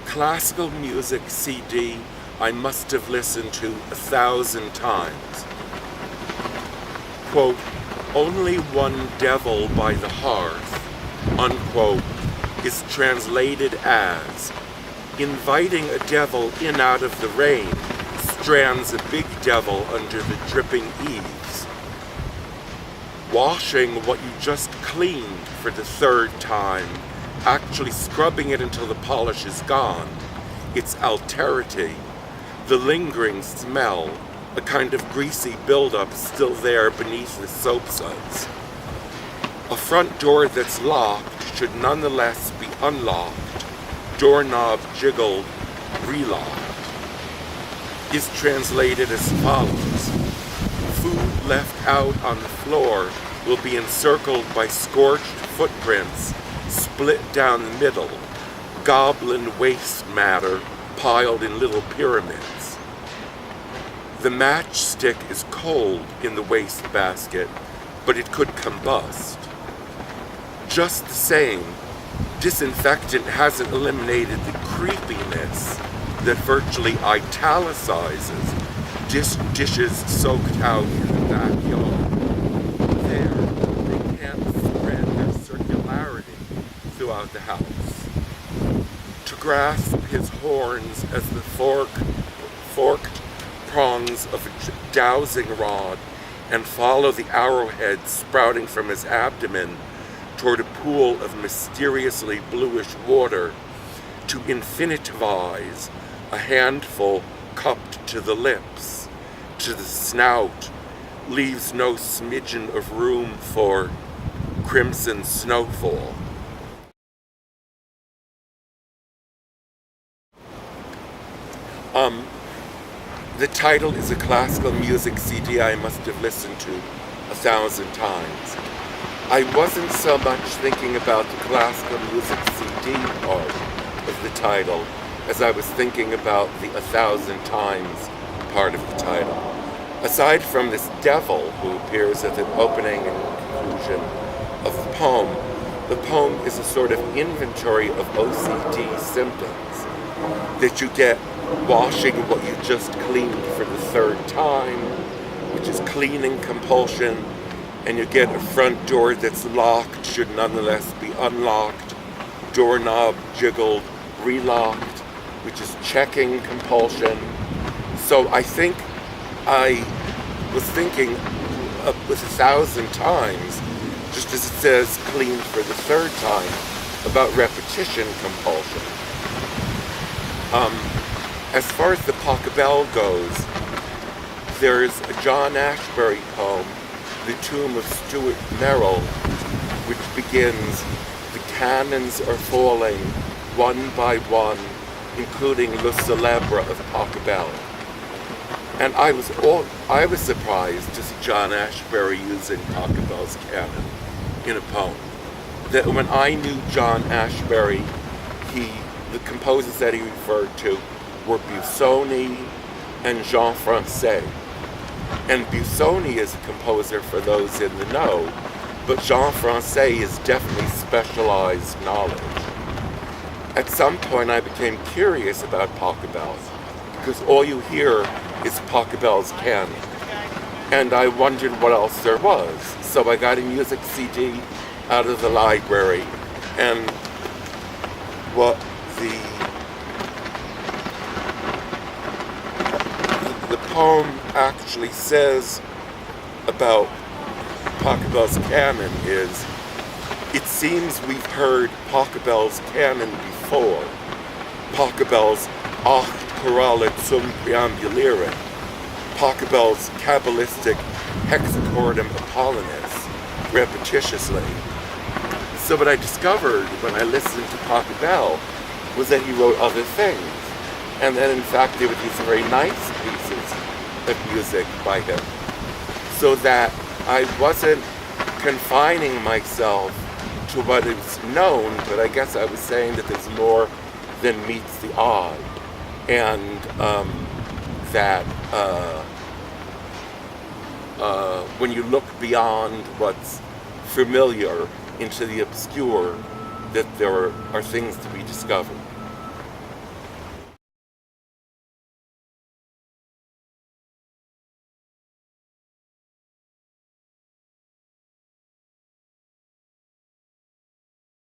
classical music CD I must have listened to 1,000 times. Quote, "Only one devil by the hearth," unquote, is translated as, inviting a devil in out of the rain strands a big devil under the dripping eaves. Washing what you just cleaned for the third time, actually scrubbing it until the polish is gone, its alterity, the lingering smell, a kind of greasy buildup still there beneath the soap suds. A front door that's locked should nonetheless be unlocked, doorknob jiggled, relocked, is translated as follows. Food left out on the floor will be encircled by scorched footprints, split down the middle, goblin waste matter piled in little pyramids. The matchstick is cold in the wastebasket, but it could combust. Just the same, disinfectant hasn't eliminated the creepiness that virtually italicizes dishes soaked out in the backyard. There, they can't spread their circularity throughout the house. To grasp his horns as the forked prongs of a dowsing rod and follow the arrowhead sprouting from his abdomen toward a pool of mysteriously bluish water, to infinitivize a handful cupped to the lips, to the snout, leaves no smidgen of room for crimson snowfall. The title is a classical music CD I must have listened to 1,000 times. I wasn't so much thinking about the classical music CD part of the title as I was thinking about the 1,000 times part of the title. Aside from this devil who appears at the opening and conclusion of the poem is a sort of inventory of OCD symptoms that you get washing what you just cleaned for the third time, which is cleaning compulsion, and you get a front door that's locked should nonetheless be unlocked, doorknob jiggled, relocked, which is checking compulsion. So I think I was thinking with 1,000 times, just as it says cleaned for the third time, about repetition compulsion. As far as the Pachelbel goes, there's a John Ashbery poem, The Tomb of Stuart Merrill, which begins, "The cannons are falling, one by one, including Le Célèbre of Pachelbel." And I was surprised to see John Ashbery using Pachelbel's canon in a poem. That when I knew John Ashbery, the composers that he referred to were Busoni and Jean Francais. And Busoni is a composer for those in the know, but Jean Francais is definitely specialized knowledge. At some point I became curious about Pachelbel, because all you hear is Pachelbel's canon. And I wondered what else there was. So I got a music CD out of the library, and what the poem actually says about Pachelbel's canon is, "It seems we've heard Pachelbel's canon before, Pachelbel's Ach Chorale zum Preambulieren, Pachelbel's Kabbalistic Hexachordum Apollinis, repetitiously." So what I discovered when I listened to Pachelbel was that he wrote other things, and that in fact there were these very nice pieces of music by him, so that I wasn't confining myself to what is known, but I guess I was saying that there's more than meets the eye, and that when you look beyond what's familiar into the obscure, that there are things to be discovered.